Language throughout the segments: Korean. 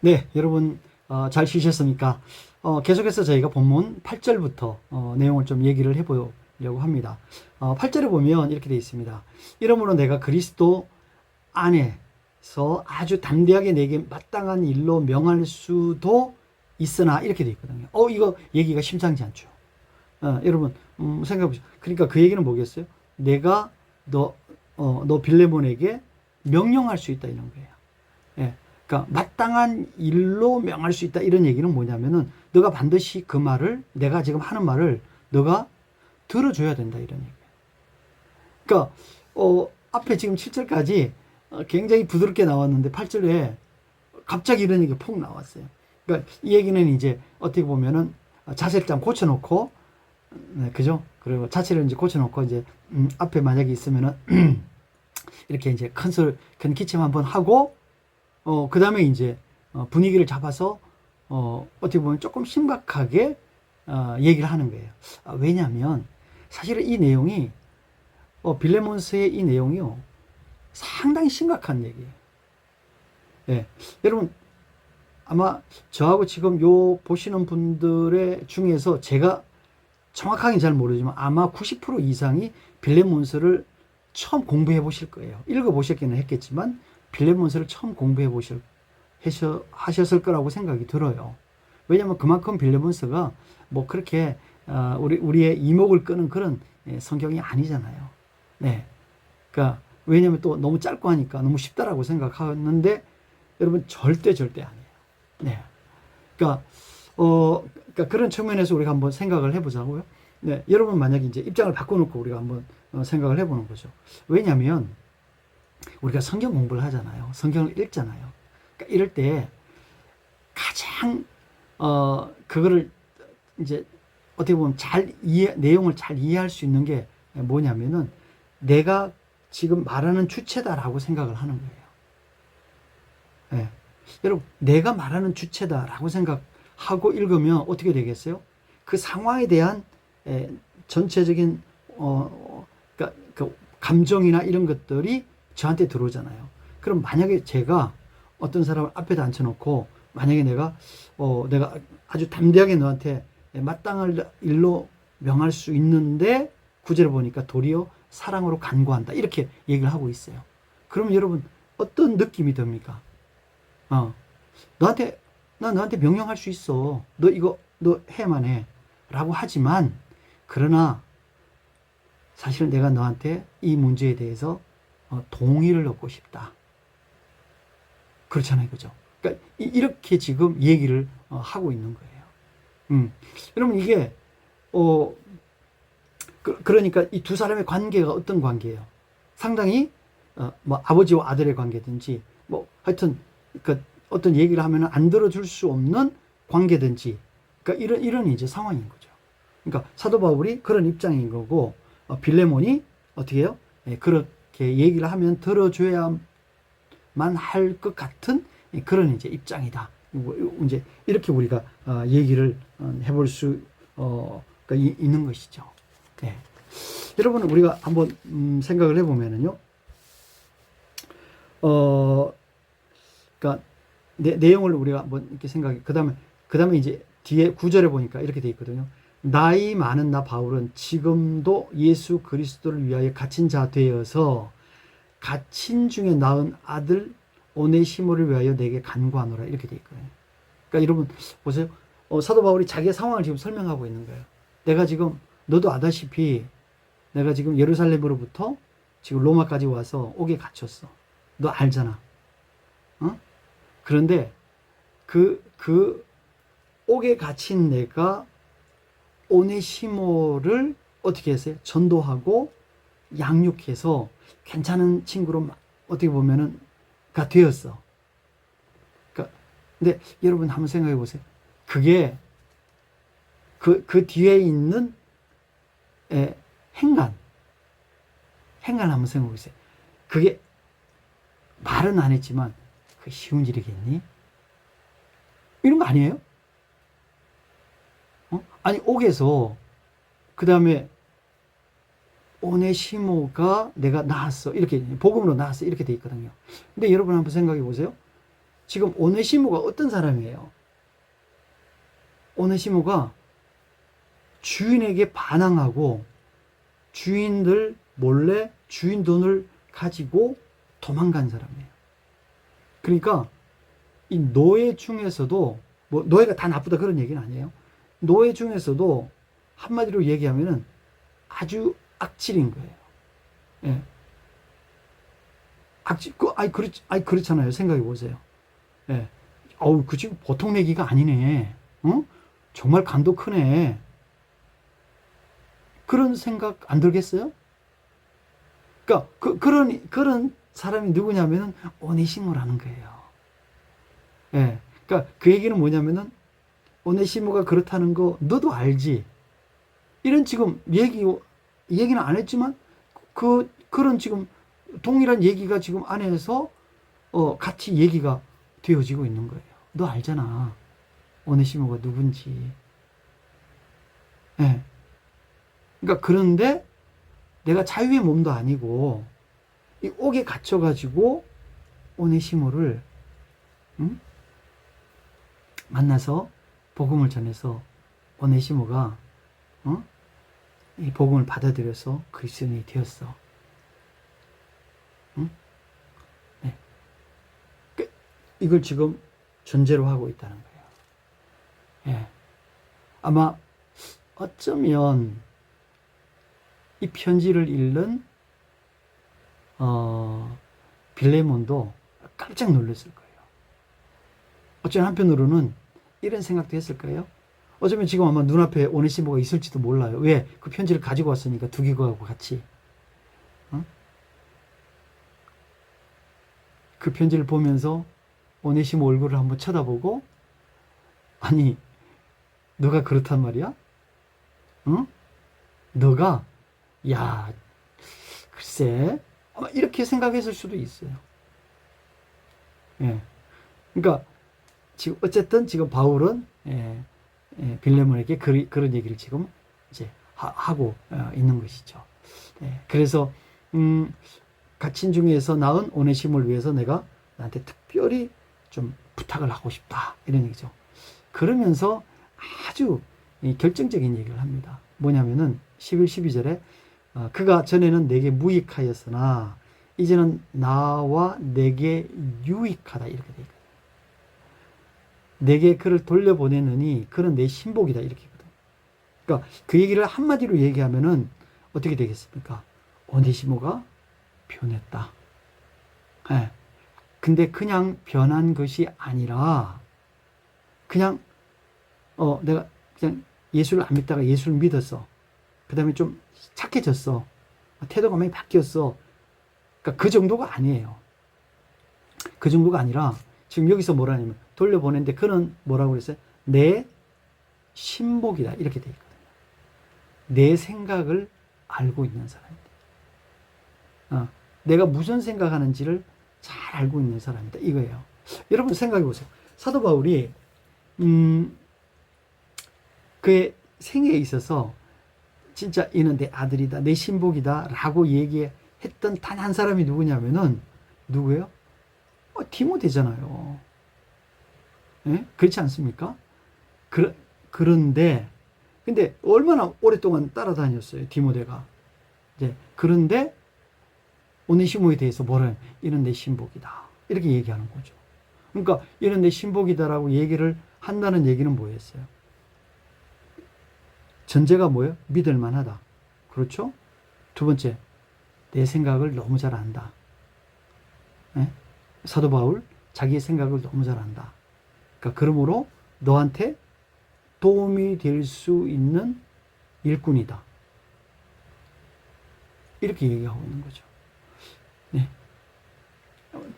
네, 여러분 잘 쉬셨습니까? 계속해서 저희가 본문 8절부터 내용을 좀 얘기를 해보려고 합니다. 8절에 보면 이렇게 되어 있습니다. 이러므로 내가 그리스도 안에서 아주 담대하게 내게 마땅한 일로 명할 수도 있으나 이렇게 되어 있거든요. 이거 얘기가 심상치 않죠. 여러분 생각해 보시죠. 그러니까 그 얘기는 뭐겠어요? 내가 너 빌레몬에게 명령할 수 있다 이런 거예요. 예. 그러니까 마땅한 일로 명할 수 있다 이런 얘기는 뭐냐면은 너가 반드시 그 말을 내가 지금 하는 말을 너가 들어줘야 된다 이런 얘기예요. 그러니까 앞에 지금 7절까지 굉장히 부드럽게 나왔는데 8절에 갑자기 이런 얘기가 폭 나왔어요. 그러니까 이 얘기는 이제 어떻게 보면은 자세를 좀 고쳐놓고 네, 그죠? 그리고 자체를 이제 고쳐놓고 이제 앞에 만약에 있으면은 이렇게 이제 큰 기침 한번 하고 그 다음에 이제 분위기를 잡아서 어떻게 보면 조금 심각하게 얘기를 하는 거예요. 왜냐하면 사실은 이 내용이 빌레몬스의 이 내용이요 상당히 심각한 얘기예요. 예, 여러분 아마 저하고 지금 요 보시는 분들의 중에서 제가 정확하게 잘 모르지만 아마 90% 이상이 빌레몬스를 처음 공부해 보실 거예요. 읽어 보셨기는 했겠지만 빌레몬스를 처음 공부해 하셨을 거라고 생각이 들어요. 왜냐하면 그만큼 빌레몬스가 뭐 그렇게 우리의 이목을 끄는 그런 성경이 아니잖아요. 네. 그러니까 왜냐하면 또 너무 짧고 하니까 너무 쉽다라고 생각하는데 여러분 절대 아니에요. 네. 그러니까 그러니까 그런 측면에서 우리가 한번 생각을 해보자고요. 네. 여러분 만약에 이제 입장을 바꿔놓고 우리가 한번 생각을 해보는 거죠. 왜냐하면 우리가 성경 공부를 하잖아요. 성경을 읽잖아요. 그러니까 이럴 때 가장 그거를 이제 어떻게 보면 내용을 잘 이해할 수 있는 게 뭐냐면은 내가 지금 말하는 주체다라고 생각을 하는 거예요. 네. 여러분 내가 말하는 주체다라고 생각하고 읽으면 어떻게 되겠어요? 그 상황에 대한 전체적인 그러니까 그 감정이나 이런 것들이 저한테 들어오잖아요. 그럼 만약에 제가 어떤 사람을 앞에다 앉혀놓고 만약에 내가 아주 담대하게 너한테 마땅할 일로 명할 수 있는데 구절을 보니까 도리어 사랑으로 간구한다 이렇게 얘기를 하고 있어요. 그러면 여러분 어떤 느낌이 듭니까? 나 너한테 명령할 수 있어. 너 해만 해. 라고 하지만 그러나 사실은 내가 너한테 이 문제에 대해서 동의를 얻고 싶다. 그렇잖아요. 그죠? 그러니까 이렇게 지금 얘기를 하고 있는 거예요. 여러분 이게 그러니까 이 두 사람의 관계가 어떤 관계예요? 상당히 뭐 아버지와 아들의 관계든지 뭐 하여튼 그 어떤 얘기를 하면 안 들어줄 수 없는 관계든지 그러니까 이런 이제 상황인 거죠. 그러니까 사도 바울이 그런 입장인 거고 빌레몬이 어떻게 해요? 그렇게 얘기를 하면 들어줘야만 할 것 같은 그런 이제 입장이다. 이제 이렇게 우리가 얘기를 해볼 수 있는 것이죠. 네. 여러분 우리가 한번 생각을 해보면은요. 그러니까 내용을 우리가 한번 이렇게 생각해. 그다음에 이제 뒤에 구절에 보니까 이렇게 돼 있거든요. 나이 많은 나 바울은 지금도 예수 그리스도를 위하여 갇힌 자 되어서 갇힌 중에 낳은 아들 오네시모를 위하여 내게 간구하노라 이렇게 돼 있거든요. 그러니까 여러분 보세요. 사도 바울이 자기의 상황을 지금 설명하고 있는 거예요. 내가 지금 너도 아다시피 내가 지금 예루살렘으로부터 지금 로마까지 와서 옥에 갇혔어. 너 알잖아. 그런데 그 옥에 갇힌 내가 오네시모를 어떻게 했어요? 전도하고 양육해서 괜찮은 친구로 어떻게 보면은 가 되었어. 그러니까 근데 여러분 한번 생각해 보세요. 그게 그 뒤에 있는 행간 한번 생각해 보세요. 그게 말은 안 했지만 그 쉬운 일이겠니? 이런 거 아니에요? 아니 옥에서 그 다음에 오네시모가 내가 낳았어 이렇게 복음으로 낳았어 이렇게 돼 있거든요. 근데 여러분 한번 생각해 보세요. 지금 오네시모가 어떤 사람이에요? 오네시모가 주인에게 반항하고 주인들 몰래 주인 돈을 가지고 도망간 사람이에요. 그러니까 이 노예 중에서도, 뭐 노예가 다 나쁘다 그런 얘기는 아니에요. 노예 중에서도 한마디로 얘기하면은 아주 악질인 거예요. 예. 악질, 그렇잖아요. 생각해 보세요. 예. 그 지금 보통 내기가 아니네. 어? 정말 간도 크네. 그런 생각 안 들겠어요? 그러니까 그런 사람이 누구냐면은 오네시모라는 거예요. 예. 그러니까 그 얘기는 뭐냐면은 오네시모가 그렇다는 거 너도 알지. 이런 지금 얘기는 안 했지만 그런 지금 동일한 얘기가 지금 안에서 같이 얘기가 되어지고 있는 거예요. 너 알잖아. 오네시모가 누군지. 예. 그러니까 그런데 내가 자유의 몸도 아니고 이 옥에 갇혀가지고 오네시모를 만나서 복음을 전해서 오네시모가 이 복음을 받아들여서 그리스도인이 되었어. 네. 이걸 지금 전제로 하고 있다는 거예요. 예. 아마 어쩌면 이 편지를 읽는 빌레몬도 깜짝 놀랐을 거예요. 어쩌면 한편으로는 이런 생각도 했을 거예요. 어쩌면 지금 아마 눈앞에 오네시모가 있을지도 몰라요. 왜? 그 편지를 가지고 왔으니까 두기고하고 같이. 그 편지를 보면서 오네시모 얼굴을 한번 쳐다보고, 아니 너가 그렇단 말이야? 응? 너가, 야, 글쎄, 아마 이렇게 생각했을 수도 있어요. 예. 그러니까 지금 어쨌든 지금 바울은 빌레몬에게 그런 얘기를 지금 이제 하고 있는 것이죠. 예. 그래서 갇힌 중에서 낳은 오네시모를 위해서 내가 나한테 특별히 좀 부탁을 하고 싶다, 이런 얘기죠. 그러면서 아주 결정적인 얘기를 합니다. 뭐냐면은 11, 12절에 그가 전에는 내게 무익하였으나 이제는 나와 내게 유익하다, 이렇게 되어 있거든요. 내게 그를 돌려보내느니 그는 내 신복이다, 이렇게 있거든요. 그러니까 그 얘기를 한마디로 얘기하면은 어떻게 되겠습니까? 오네시모가 변했다. 예. 근데 그냥 변한 것이 아니라 그냥 내가 그냥 예수를 안 믿다가 예수를 믿었어. 그 다음에 좀 착해졌어. 태도가 많이 바뀌었어. 그러니까 그 정도가 아니에요. 그 정도가 아니라 지금 여기서 뭐라냐면 돌려보냈는데 그는 뭐라고 그랬어요? 내 신복이다, 이렇게 돼 있거든요. 내 생각을 알고 있는 사람이다. 내가 무슨 생각하는지를 잘 알고 있는 사람이다, 이거예요. 여러분 생각해 보세요. 사도 바울이 그의 생애에 있어서 진짜 이는 내 아들이다, 내 신복이다 라고 얘기했던 단 한 사람이 누구냐면은 누구예요? 디모데잖아요. 예? 그렇지 않습니까? 그런데 근데 얼마나 오랫동안 따라다녔어요, 디모데가. 이제 그런데 오네시모에 대해서 뭐래? 이는 내 신복이다, 이렇게 얘기하는 거죠. 그러니까 이는 내 신복이다라고 얘기를 한다는 얘기는 뭐였어요? 전제가 뭐예요? 믿을 만하다. 그렇죠? 두 번째, 내 생각을 너무 잘 안다. 네? 사도 바울, 자기의 생각을 너무 잘 안다. 그러니까 그러므로 너한테 도움이 될 수 있는 일꾼이다, 이렇게 얘기하고 있는 거죠. 네.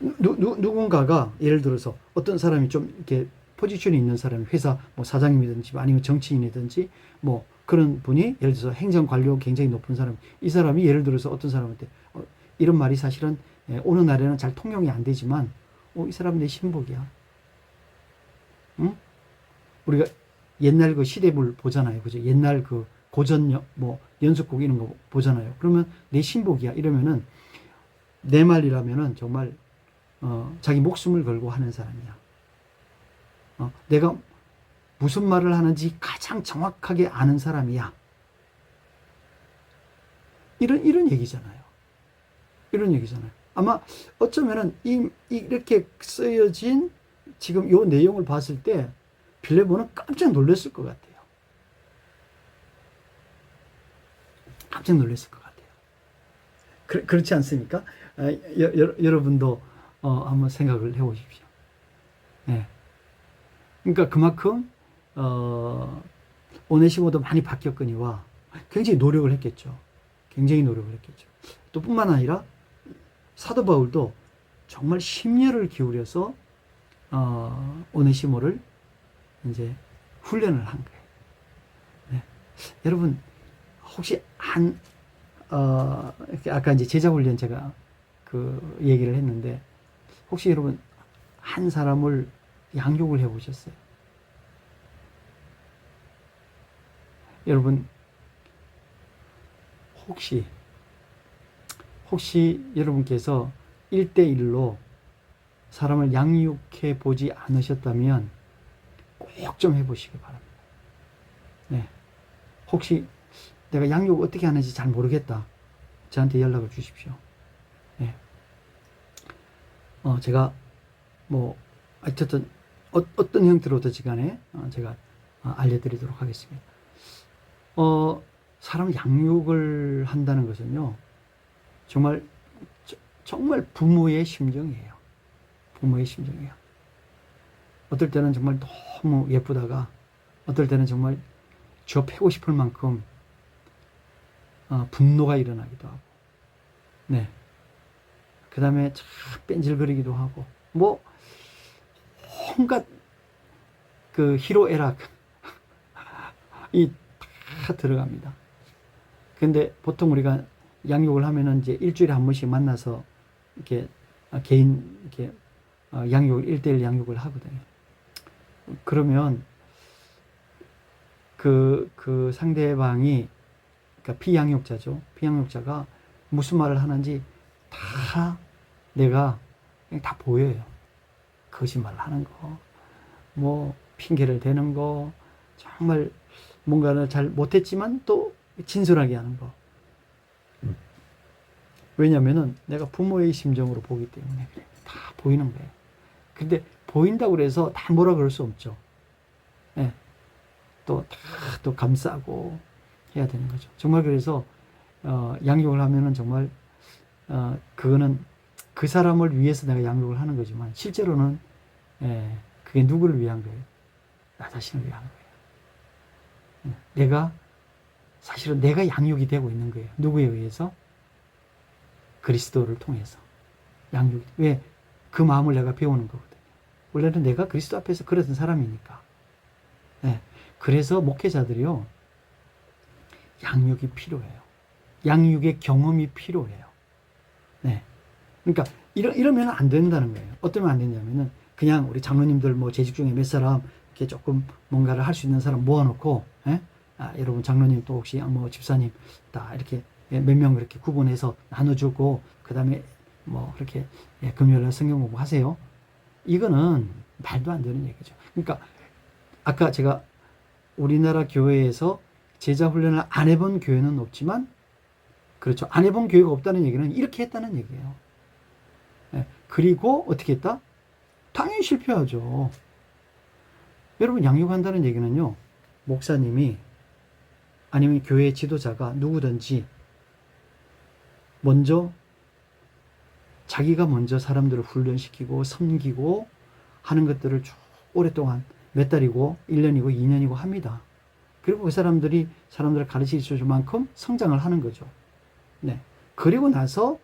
누군가가 예를 들어서 어떤 사람이 좀 이렇게 포지션이 있는 사람이 회사 뭐 사장님이든지 아니면 정치인이든지 뭐 그런 분이 예를 들어서 행정관료 굉장히 높은 사람, 이 사람이 예를 들어서 어떤 사람한테 이런 말이 사실은 어느 날에는 잘 통용이 안 되지만 이 사람 내 신복이야. 응? 우리가 옛날 그 시대물 보잖아요. 그죠? 옛날 그 고전 뭐 연속곡 이런 거 보잖아요. 그러면 내 신복이야 이러면은 내 말이라면은 정말 자기 목숨을 걸고 하는 사람이야. 내가 무슨 말을 하는지 가장 정확하게 아는 사람이야. 이런 얘기잖아요. 이런 얘기잖아요. 아마 어쩌면은 이렇게 쓰여진 지금 요 내용을 봤을 때 빌레몬은 깜짝 놀랐을 것 같아요. 깜짝 놀랐을 것 같아요. 그렇지 않습니까? 여러분도 한번 생각을 해보십시오. 네. 그러니까 그만큼 오네시모도 많이 바뀌었거니와 굉장히 노력을 했겠죠. 굉장히 노력을 했겠죠. 또 뿐만 아니라 사도 바울도 정말 심려를 기울여서 오네시모를 이제 훈련을 한 거예요. 네. 여러분 혹시 아까 이제 제자 훈련 제가 그 얘기를 했는데 혹시 여러분 한 사람을 양육을 해보셨어요? 여러분 혹시 여러분께서 1대1로 사람을 양육해 보지 않으셨다면 꼭 좀 해보시기 바랍니다. 네. 혹시 내가 양육 어떻게 하는지 잘 모르겠다. 저한테 연락을 주십시오. 네. 제가 뭐 어쨌든 어떤 형태로든지 간에 제가 알려드리도록 하겠습니다. 사람 양육을 한다는 것은요, 정말 부모의 심정이에요. 부모의 심정이에요. 어떨 때는 정말 너무 예쁘다가, 어떨 때는 정말 쥐어 패고 싶을 만큼 분노가 일어나기도 하고, 네. 그 다음에 참 뺀질거리기도 하고, 뭐, 온갖 그 희로애락, 다 들어갑니다. 근데 보통 우리가 양육을 하면은 이제 일주일에 한 번씩 만나서 이렇게 개인 이렇게 양육을 1대1 양육을 하거든요. 그러면 그 상대방이 그러니까 피양육자죠. 피양육자가 무슨 말을 하는지 다 내가 그냥 다 보여요. 거짓말을 하는 거, 뭐 핑계를 대는 거, 정말 뭔가를 잘 못했지만 또 진솔하게 하는 거. 왜냐면은 내가 부모의 심정으로 보기 때문에 그래. 다 보이는 거예요. 근데 보인다고 그래서 다 뭐라 그럴 수 없죠. 네. 또 감싸고 해야 되는 거죠. 정말 그래서 양육을 하면은 정말 그거는 그 사람을 위해서 내가 양육을 하는 거지만 실제로는 그게 누구를 위한 거예요? 나 자신을 위한 거예요. 사실은 내가 양육이 되고 있는 거예요. 누구에 의해서? 그리스도를 통해서 양육이. 왜? 그 마음을 내가 배우는 거거든요. 원래는 내가 그리스도 앞에서 그랬던 사람이니까. 네. 그래서 목회자들이요, 양육이 필요해요. 양육의 경험이 필요해요. 네. 그러니까 이러면 안 된다는 거예요. 어쩌면 안 되냐면은 그냥 우리 장로님들 뭐 재직 중에 몇 사람 이렇게 조금 뭔가를 할 수 있는 사람 모아놓고, 여러분 장로님 또 혹시 뭐 집사님 다 이렇게 몇 명 그렇게 구분해서 나눠주고 그 다음에 뭐 그렇게 금요일날 성경 공부하세요. 이거는 말도 안 되는 얘기죠. 그러니까 아까 제가 우리나라 교회에서 제자 훈련을 안 해본 교회는 없지만, 그렇죠. 안 해본 교회가 없다는 얘기는 이렇게 했다는 얘기예요. 그리고 어떻게 했다? 당연히 실패하죠. 여러분 양육한다는 얘기는요, 목사님이 아니면 교회 지도자가 누구든지 자기가 먼저 사람들을 훈련시키고 섬기고 하는 것들을 쭉 오랫동안 몇 달이고 1년이고 2년이고 합니다. 그리고 그 사람들을 가르칠 줄 만큼 성장을 하는 거죠. 네. 그리고 나서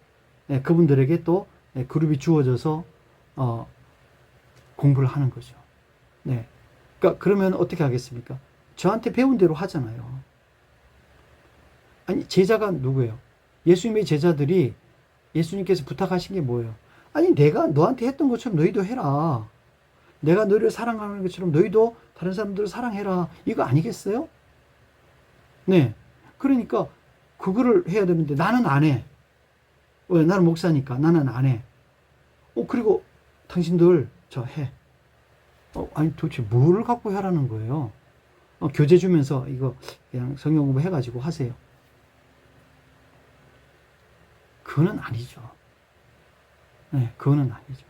그분들에게 또 그룹이 주어져서 공부를 하는 거죠. 네. 그러니까 그러면 어떻게 하겠습니까? 저한테 배운 대로 하잖아요. 아니, 제자가 누구예요? 예수님의 제자들이 예수님께서 부탁하신 게 뭐예요? 아니, 내가 너한테 했던 것처럼 너희도 해라. 내가 너희를 사랑하는 것처럼 너희도 다른 사람들을 사랑해라. 이거 아니겠어요? 네. 그러니까 그거를 해야 되는데 나는 안 해. 왜? 나는 목사니까 나는 안 해. 그리고 당신들 저 해. 아니 도대체 뭘 갖고 하라는 거예요? 교재 주면서 이거 그냥 성경 공부 해가지고 하세요. 그거는 아니죠. 네, 그거는 아니죠.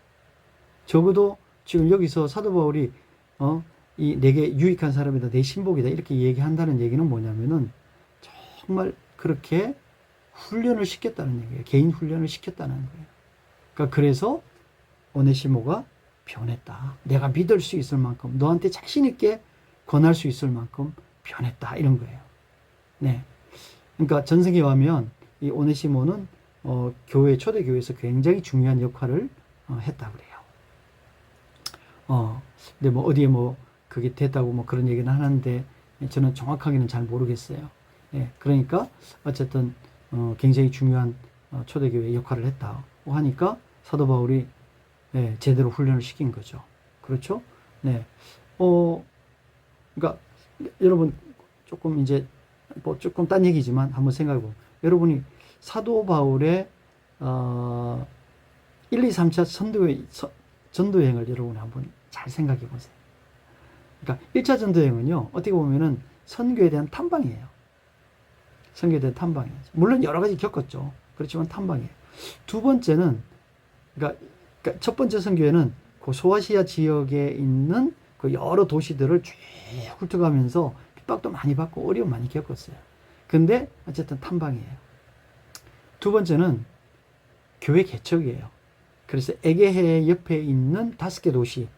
적어도 지금 여기서 사도 바울이 이 내게 유익한 사람이다, 내 신복이다 이렇게 얘기한다는 얘기는 뭐냐면은 정말 그렇게 훈련을 시켰다는 얘기예요. 개인 훈련을 시켰다는 거예요. 그러니까 그래서 오네시모가 변했다. 내가 믿을 수 있을 만큼, 너한테 자신 있게 권할 수 있을 만큼 변했다 이런 거예요. 네. 그러니까 전승에 가면 이 오네시모는 교회 초대교회에서 굉장히 중요한 역할을 했다 그래요. 근데 뭐 어디에 뭐 그게 됐다고 뭐 그런 얘기는 하는데 저는 정확하게는 잘 모르겠어요. 예, 그러니까 어쨌든 굉장히 중요한 초대교회 역할을 했다고 하니까 사도 바울이 제대로 훈련을 시킨 거죠. 그렇죠? 네. 그러니까 여러분 조금 이제 뭐 조금 딴 얘기지만 한번 생각해 보면 여러분이 사도 바울의 1, 2, 3차 전도여행을 여러분이 한번 잘 생각해 보세요. 그러니까 1차 전도여행은요, 어떻게 보면은 선교에 대한 탐방이에요. 선교에 대한 탐방이에요. 물론 여러 가지 겪었죠. 그렇지만 탐방이에요. 두 번째는, 그러니까 첫 번째 선교회는 그 소아시아 지역에 있는 그 여러 도시들을 쭉 훑어가면서 핍박도 많이 받고 어려움 많이 겪었어요. 근데 어쨌든 탐방이에요. 두 번째는 교회 개척이에요. 그래서 에게해 옆에 있는 5개 도시,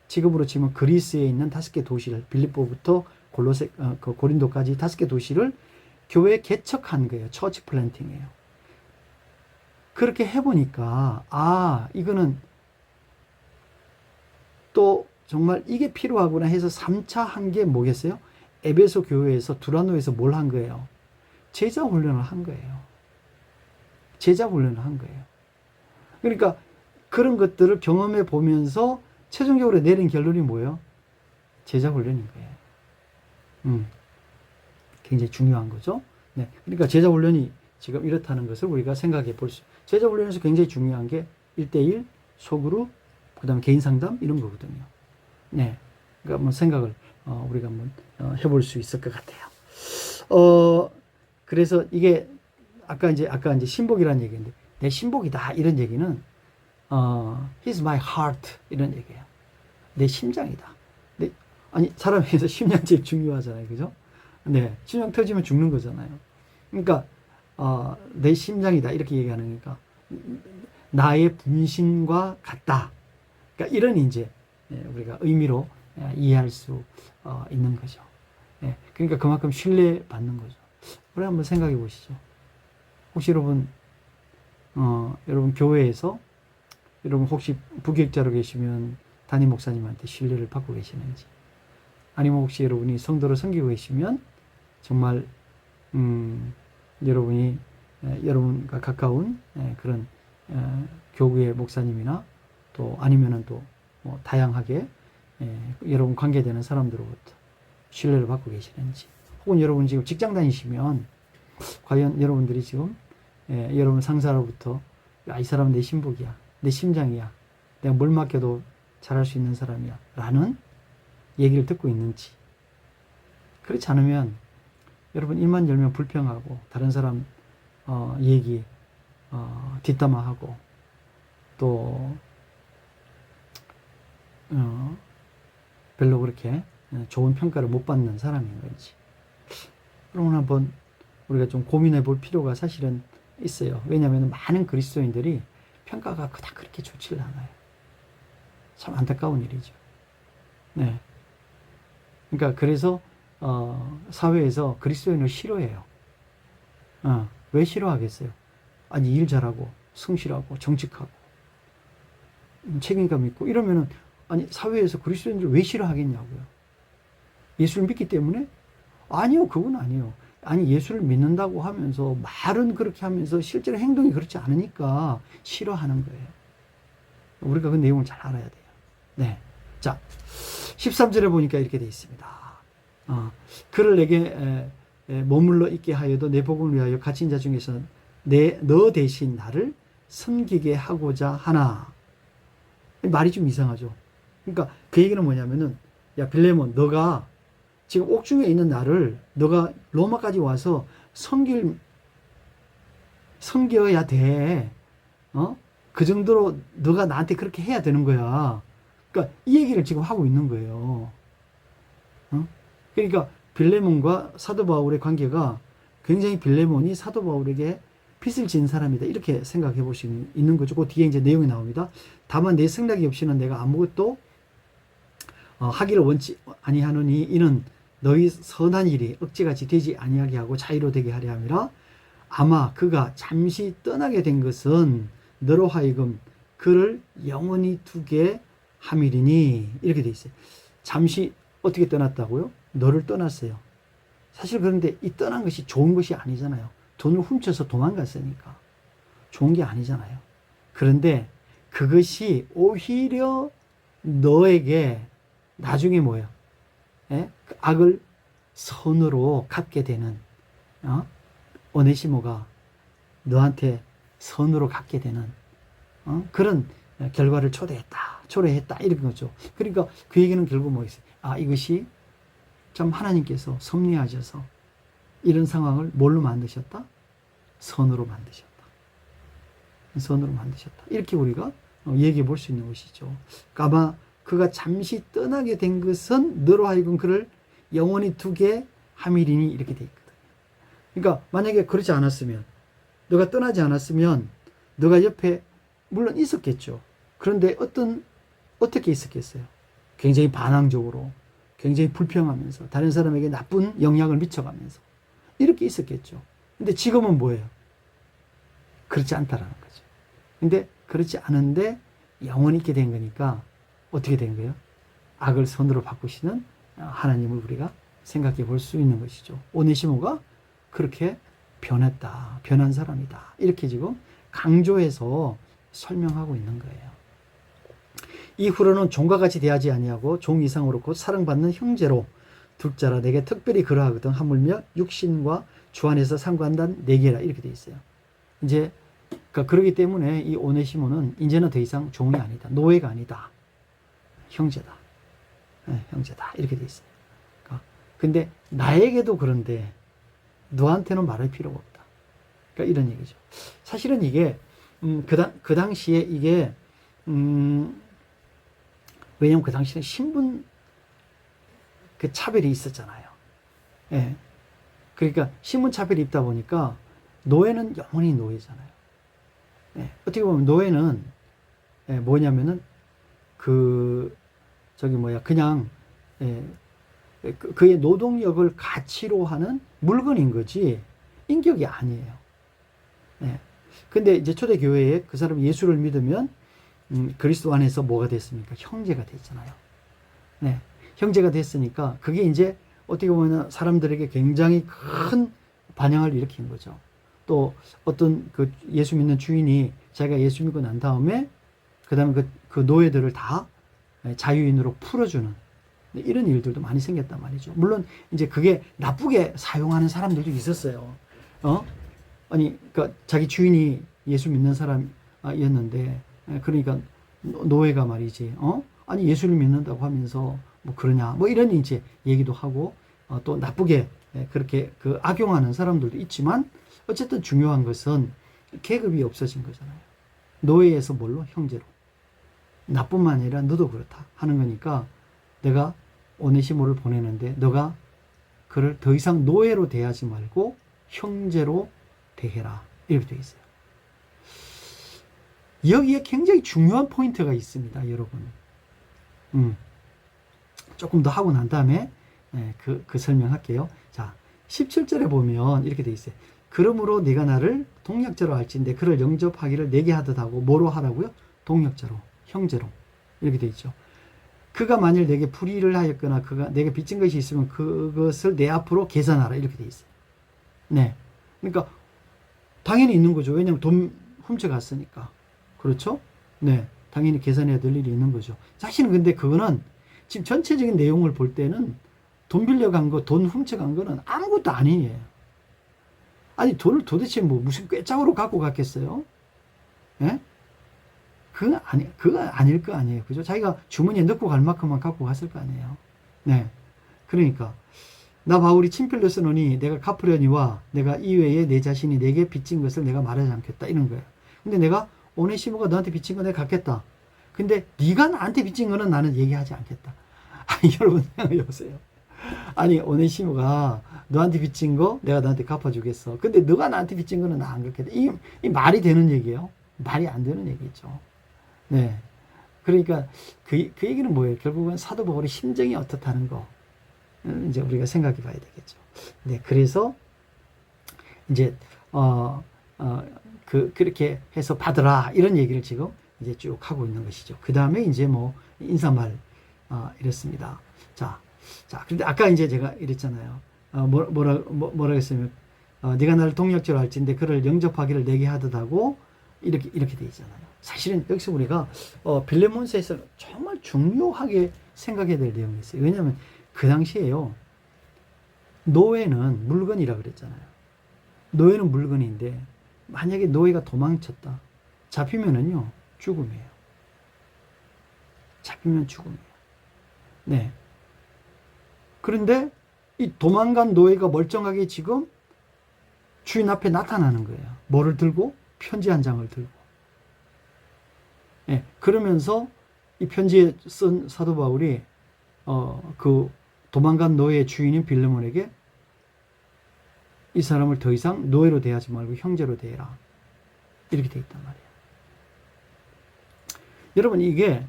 지금으로 치면 그리스에 있는 5개 도시를 빌립보부터 고린도까지 5개 도시를 교회 개척한 거예요. 처치 플랜팅이에요. 그렇게 해보니까 이거는 또 정말 이게 필요하구나 해서 3차 한 게 뭐겠어요? 에베소 교회에서 두라노에서 뭘 한 거예요? 제자 훈련을 한 거예요. 제자 훈련을 한 거예요. 그러니까 그런 것들을 경험해 보면서 최종적으로 내린 결론이 뭐예요? 제자 훈련인 거예요. 굉장히 중요한 거죠. 네. 그러니까 제자 훈련이 지금 이렇다는 것을 우리가 생각해 볼 수, 제자 훈련에서 굉장히 중요한 게 1대1, 소그룹, 그 다음에 개인 상담, 이런 거거든요. 네. 그러니까 한번 생각을, 우리가 한번 해볼 수 있을 것 같아요. 그래서 이게, 아까 이제 신복이라는 얘기인데, 내 신복이다, 이런 얘기는, He's my heart, 이런 얘기예요. 내 심장이다. 아니, 사람에 서 심장 제일 중요하잖아요. 그죠? 네. 심장 터지면 죽는 거잖아요. 그러니까, 내 심장이다. 이렇게 얘기하는 거니까, 나의 분신과 같다. 그러니까 이런 이제, 우리가 의미로 이해할 수 있는 거죠. 그러니까 그만큼 신뢰받는 거죠. 우리 한번 생각해 보시죠. 혹시 여러분 교회에서 여러분 혹시 부교육자로 계시면 담임 목사님한테 신뢰를 받고 계시는지, 아니면 혹시 여러분이 성도를 섬기고 계시면 정말 여러분이 여러분과 가까운 그런 교구의 목사님이나 또 아니면은 또 뭐 다양하게 여러분 관계되는 사람들로부터 신뢰를 받고 계시는지, 혹은 여러분 지금 직장 다니시면 과연 여러분들이 지금 여러분 상사로부터 이 사람은 내 신복이야, 내 심장이야, 내가 뭘 맡겨도 잘할 수 있는 사람이야 라는 얘기를 듣고 있는지. 그렇지 않으면 여러분 입만 열면 불평하고 다른 사람 얘기 뒷담화하고 또 별로 그렇게 좋은 평가를 못 받는 사람인 건지, 그러면 한번 우리가 좀 고민해 볼 필요가 사실은 있어요. 왜냐하면 많은 그리스도인들이 평가가 그닥 그렇게 좋지를 않아요. 참 안타까운 일이죠. 네. 그러니까 그래서 사회에서 그리스도인을 싫어해요. 왜 싫어하겠어요? 아니, 일 잘하고 성실하고 정직하고 책임감 있고 이러면은, 아니, 사회에서 그리스도인들을 왜 싫어하겠냐고요. 예수를 믿기 때문에? 아니요, 그건 아니에요. 아니, 예수를 믿는다고 하면서 말은 그렇게 하면서 실제로 행동이 그렇지 않으니까 싫어하는 거예요. 우리가 그 내용을 잘 알아야 돼요. 네. 자, 13절에 보니까 이렇게 되어 있습니다. 그를 내게 머물러 있게 하여도 내 복음을 위하여 갇힌 자 중에서 너 대신 나를 섬기게 하고자 하나. 말이 좀 이상하죠. 그러니까 그 얘기는 뭐냐면은, 야, 빌레몬, 너가 지금 옥중에 있는 나를 너가 로마까지 와서 섬겨야 돼. 그 정도로 너가 나한테 그렇게 해야 되는 거야. 그러니까 이 얘기를 지금 하고 있는 거예요. 그러니까 빌레몬과 사도 바울의 관계가 굉장히 빌레몬이 사도 바울에게 빚을 진 사람이다. 이렇게 생각해 볼 수 있는 거죠. 그 뒤에 이제 내용이 나옵니다. 다만 내 생각이 없이는 내가 아무것도 하기를 원치 아니하노니 이는 너희 선한 일이 억지같이 되지 아니하게 하고 자유로 되게 하려 함이라. 아마 그가 잠시 떠나게 된 것은 너로 하여금 그를 영원히 두게 함이리니. 이렇게 돼 있어요. 잠시 어떻게 떠났다고요? 너를 떠났어요. 사실 그런데 이 떠난 것이 좋은 것이 아니잖아요. 돈을 훔쳐서 도망갔으니까 좋은 게 아니잖아요. 그런데 그것이 오히려 너에게 나중에 뭐예요? 예? 그 악을 선으로 갚게 되는, 오네시모가 너한테 선으로 갚게 되는 그런 결과를 초래했다 이런 거죠. 그러니까 그 얘기는 결국 뭐였어요? 이것이 참 하나님께서 섭리하셔서 이런 상황을 뭘로 만드셨다? 선으로 만드셨다. 선으로 만드셨다. 이렇게 우리가 얘기해 볼 수 있는 것이죠. 아마 그가 잠시 떠나게 된 것은 너로 하여금 그를 영원히 두게 함이리니. 이렇게 돼 있거든요. 그러니까 만약에 그렇지 않았으면, 너가 떠나지 않았으면 너가 옆에 물론 있었겠죠. 그런데 어떻게 있었겠어요? 굉장히 반항적으로, 굉장히 불평하면서, 다른 사람에게 나쁜 영향을 미쳐가면서 이렇게 있었겠죠. 근데 지금은 뭐예요? 그렇지 않다라는 거죠. 근데 그렇지 않은데 영원히 있게 된 거니까 어떻게 된 거예요? 악을 선으로 바꾸시는 하나님을 우리가 생각해 볼 수 있는 것이죠. 오네시모가 그렇게 변한 사람이다. 이렇게 지금 강조해서 설명하고 있는 거예요. 이후로는 종과 같이 대하지 아니하고 종 이상으로 곧 사랑받는 형제로 둘자라 내게 특별히 그러하거든. 하물며 육신과 주 안에서 상관단 네개라. 이렇게 돼 있어요. 이제 그러기 때문에 이 오네시모는 이제는 더 이상 종이 아니다. 노예가 아니다. 형제다. 네, 형제다. 이렇게 돼 있어요. 근데 나에게도 그런데 너한테는 말할 필요가 없다. 그러니까 이런 얘기죠. 사실은 이게 그 당시에 이게 왜냐면 그 당시에 신분 그 차별이 있었잖아요. 예. 그러니까 신분 차별이 있다 보니까 노예는 영원히 노예잖아요. 예. 어떻게 보면 노예는 뭐냐면은 그냥 그의 노동력을 가치로 하는 물건인 거지 인격이 아니에요. 예. 근데 이제 초대교회에 그 사람이 예수를 믿으면 그리스도 안에서 뭐가 됐습니까? 형제가 됐잖아요. 네. 형제가 됐으니까 그게 이제 어떻게 보면 사람들에게 굉장히 큰 반향을 일으킨 거죠. 또 어떤 그 예수 믿는 주인이 자기가 예수 믿고 난 다음에 그 다음에 그 노예들을 다 자유인으로 풀어주는 이런 일들도 많이 생겼단 말이죠. 물론 이제 그게 나쁘게 사용하는 사람들도 있었어요. 그러니까 자기 주인이 예수 믿는 사람이었는데, 그러니까 노예가 말이지, 아니 예수를 믿는다고 하면서 뭐 그러냐, 뭐 이런 이제 얘기도 하고, 또 나쁘게 그렇게 그 악용하는 사람들도 있지만, 어쨌든 중요한 것은 계급이 없어진 거잖아요. 노예에서 뭘로? 형제로. 나뿐만 아니라 너도 그렇다 하는 거니까 내가 오네시모를 보내는데 너가 그를 더 이상 노예로 대하지 말고 형제로 대해라. 이렇게 되어 있어요. 여기에 굉장히 중요한 포인트가 있습니다, 여러분. 조금 더 하고 난 다음에 그 설명할게요. 자, 17절에 보면 이렇게 되어 있어요. 그러므로 네가 나를 동역자로 할진대 그를 영접하기를 내게 하듯 하고 뭐로 하라고요? 동역자로, 형제로. 이렇게 되어 있죠. 그가 만일 내게 불의를 하였거나 그가 내게 빚진 것이 있으면 그것을 내 앞으로 계산하라. 이렇게 되어 있어요. 네. 그러니까 당연히 있는 거죠. 왜냐하면 돈 훔쳐갔으니까. 그렇죠? 네. 당연히 계산해야 될 일이 있는 거죠. 사실은 근데 그거는 지금 전체적인 내용을 볼 때는 돈 빌려간 거, 돈 훔쳐간 거는 아무것도 아니에요. 아니 돈을 도대체 뭐 무슨 꾀짝으로 갖고 갔겠어요? 예? 그거 아닐 거 아니에요. 그죠? 자기가 주머니에 넣고 갈 만큼만 갖고 갔을 거 아니에요. 네. 그러니까, 나 바울이 친필로 쓰노니 내가 갚으려니와 내가 이외에 내 자신이 내게 빚진 것을 내가 말하지 않겠다. 이런 거예요. 근데 내가 오네시모가 너한테 빚진 거 내가 갚겠다. 근데 네가 나한테 빚진 거는 나는 얘기하지 않겠다. 아니, 여러분 생각해 보세요. 아니, 오네시모가 너한테 빚진 거 내가 너한테 갚아주겠어. 근데 너가 나한테 빚진 거는 나 안 갚겠다. 이 말이 되는 얘기예요? 말이 안 되는 얘기죠. 네. 그러니까 그 얘기는 뭐예요? 결국은 사도 바울의 심정이 어떻다는 거. 이제 우리가 생각해 봐야 되겠죠. 네. 그래서 이제, 그렇게 해서 받으라. 이런 얘기를 지금 이제 쭉 하고 있는 것이죠. 그 다음에 이제 뭐 인사말, 이랬습니다. 자, 근데 아까 이제 제가 이랬잖아요. 뭐라 했으면, 네가 나를 동력자로 할진대 그를 영접하기를 내게 하듯하고, 이렇게 돼 있잖아요. 사실은 여기서 우리가, 빌레몬서에서 정말 중요하게 생각해야 될 내용이 있어요. 왜냐하면 그 당시에요. 노예는 물건이라 그랬잖아요. 노예는 물건인데, 만약에 노예가 도망쳤다. 잡히면은요, 죽음이에요. 잡히면 죽음이에요. 네. 그런데 이 도망간 노예가 멀쩡하게 지금 주인 앞에 나타나는 거예요. 뭐를 들고? 편지 한 장을 들고. 네. 그러면서 이 편지에 쓴 사도 바울이, 그 도망간 노예의 주인인 빌레몬에게 이 사람을 더 이상 노예로 대하지 말고 형제로 대해라. 이렇게 돼 있단 말이에요. 여러분, 이게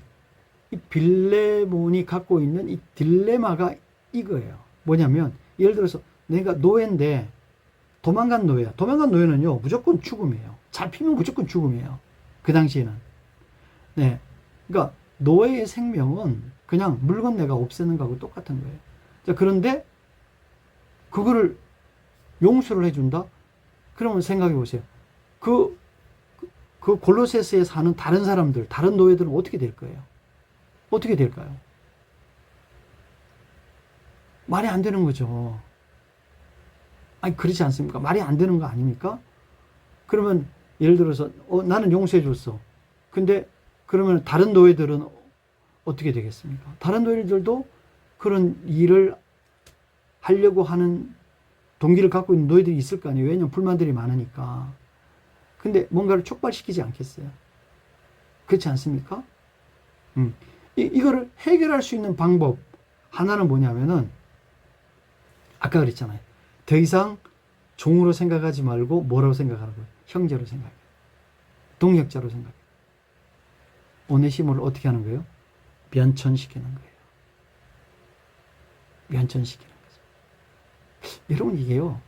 이 빌레몬이 갖고 있는 이 딜레마가 이거예요. 뭐냐면, 예를 들어서 내가 노예인데 도망간 노예야. 도망간 노예는요, 무조건 죽음이에요. 잡히면 무조건 죽음이에요. 그 당시에는. 네. 그러니까 노예의 생명은 그냥 물건 내가 없애는 거하고 똑같은 거예요. 자, 그런데 그거를 용서를 해준다? 그러면 생각해 보세요. 그 골로새스에 사는 다른 사람들, 다른 노예들은 어떻게 될 거예요? 어떻게 될까요? 말이 안 되는 거죠. 아니, 그렇지 않습니까? 말이 안 되는 거 아닙니까? 그러면 예를 들어서, 나는 용서해 줬어. 근데 그러면 다른 노예들은 어떻게 되겠습니까? 다른 노예들도 그런 일을 하려고 하는 동기를 갖고 있는 노예들이 있을 거 아니에요. 왜냐하면 불만들이 많으니까. 근데 뭔가를 촉발시키지 않겠어요? 그렇지 않습니까? 이거를 해결할 수 있는 방법 하나는 뭐냐면은, 아까 그랬잖아요. 더 이상 종으로 생각하지 말고 뭐라고 생각하는 거예요? 형제로 생각해요. 동역자로 생각해요. 오네시모를 어떻게 하는 거예요? 면천시키는 거예요. 면천시키는 거죠. 여러분, 이게요,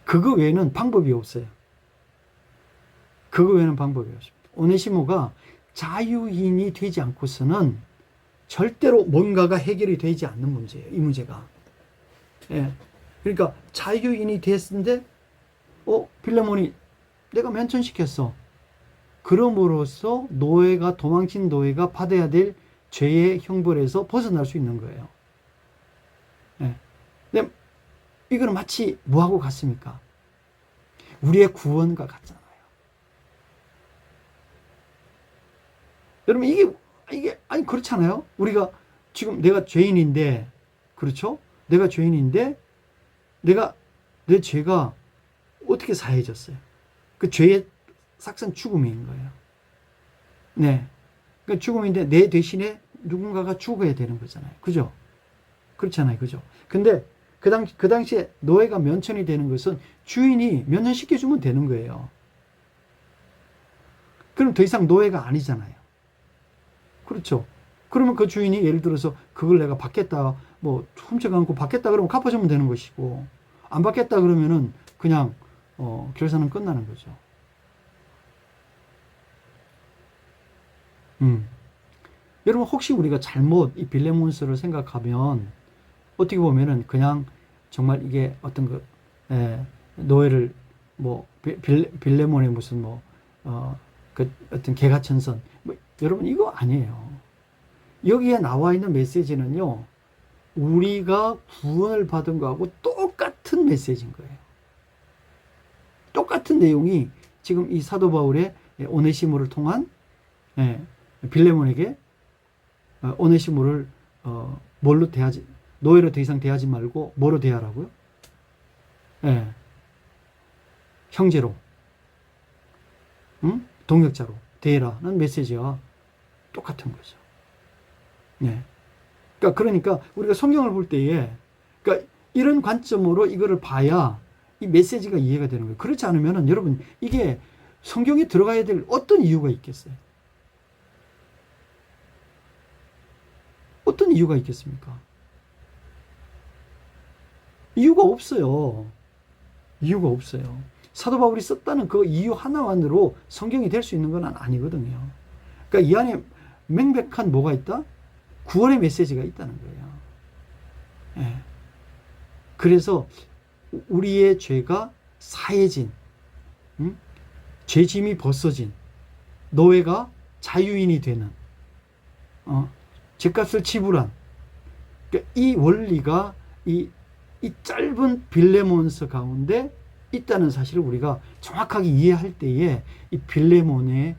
그거 외에는 방법이 없어요. 그거 외에는 방법이 없습니다. 오네시모가 자유인이 되지 않고서는 절대로 뭔가가 해결이 되지 않는 문제예요. 이 문제가. 예. 그러니까 자유인이 됐는데, 빌레몬이 내가 면천시켰어. 그럼으로써 도망친 노예가 받아야 될 죄의 형벌에서 벗어날 수 있는 거예요. 예. 근데 이거는 마치 뭐하고 같습니까? 우리의 구원과 같잖아요. 여러분, 아니, 그렇잖아요? 우리가 지금 내가 죄인인데, 그렇죠? 내가 죄인인데, 내 죄가 어떻게 사해졌어요? 그 죄의 삭선 죽음인 거예요. 네. 그러니까 죽음인데 내 대신에 누군가가 죽어야 되는 거잖아요. 그죠? 그렇잖아요. 그죠? 근데 그 당시에 노예가 면천이 되는 것은 주인이 면천시켜주면 되는 거예요. 그럼 더 이상 노예가 아니잖아요. 그렇죠? 그러면 그 주인이 예를 들어서 그걸 내가 받겠다, 뭐 훔쳐가고 받겠다 그러면 갚아주면 되는 것이고, 안 받겠다 그러면은 그냥 결산은 끝나는 거죠. 여러분, 혹시 우리가 잘못 이 빌레몬스를 생각하면 어떻게 보면은 그냥 정말 이게 어떤 노예를 뭐 빌레몬의 무슨 그 어떤 개가천선, 여러분, 이거 아니에요. 여기에 나와 있는 메시지는요, 우리가 구원을 받은 거하고 똑같은 메시지인 거예요. 똑같은 내용이 지금 이 사도 바울의 오네시모를 통한 예, 빌레몬에게 오네시모를 뭘로 대하지, 노예로 더 이상 대하지 말고 뭐로 대하라고요? 예, 형제로, 응? 동역자로 대해라는 메시지와 똑같은 거죠. 예. 그러니까 우리가 성경을 볼 때에, 그러니까 이런 관점으로 이거를 봐야 이 메시지가 이해가 되는 거예요. 그렇지 않으면은 여러분, 이게 성경에 들어가야 될 어떤 이유가 있겠어요? 어떤 이유가 있겠습니까? 이유가 없어요. 이유가 없어요. 사도 바울이 썼다는 그 이유 하나만으로 성경이 될 수 있는 건 아니거든요. 그러니까 이 안에 명백한 뭐가 있다? 구원의 메시지가 있다는 거예요. 예. 그래서 우리의 죄가 사해진, 죄짐이 벗어진, 노예가 자유인이 되는, 죄값을 지불한, 그러니까 이 원리가 이 짧은 빌레몬서 가운데 있다는 사실을 우리가 정확하게 이해할 때에 이 빌레몬의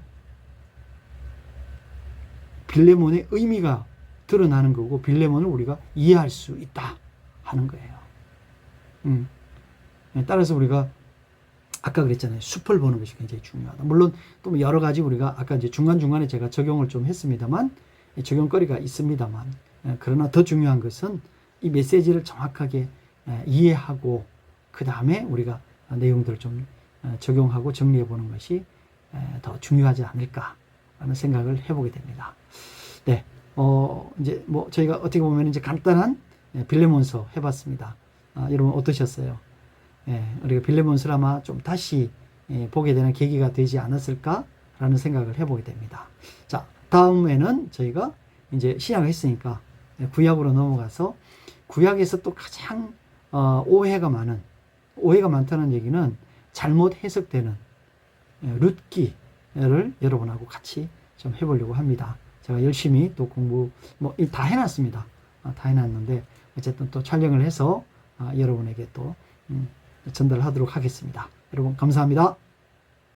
의미가 드러나는 거고, 빌레몬을 우리가 이해할 수 있다 하는 거예요. 따라서 우리가 아까 그랬잖아요. 숲을 보는 것이 굉장히 중요하다. 물론 또 여러 가지 우리가 아까 이제 중간중간에 제가 적용을 좀 했습니다만, 적용거리가 있습니다만, 그러나 더 중요한 것은 이 메시지를 정확하게 이해하고 그 다음에 우리가 내용들을 좀 적용하고 정리해 보는 것이 더 중요하지 않을까라는 생각을 해보게 됩니다. 네, 이제 뭐 저희가 어떻게 보면 이제 간단한 빌레몬서 해봤습니다. 여러분 어떠셨어요? 우리가 빌레몬서를 아마 좀 다시 보게 되는 계기가 되지 않았을까라는 생각을 해보게 됩니다. 자, 다음에는 저희가 이제 신약을 했으니까 구약으로 넘어가서, 구약에서 또 가장 오해가 많다는 얘기는 잘못 해석되는 룻기를 여러분하고 같이 좀 해보려고 합니다. 제가 열심히 또 공부 다 해놨습니다. 다 해놨는데 어쨌든 또 촬영을 해서 여러분에게 또 전달하도록 하겠습니다. 여러분 감사합니다.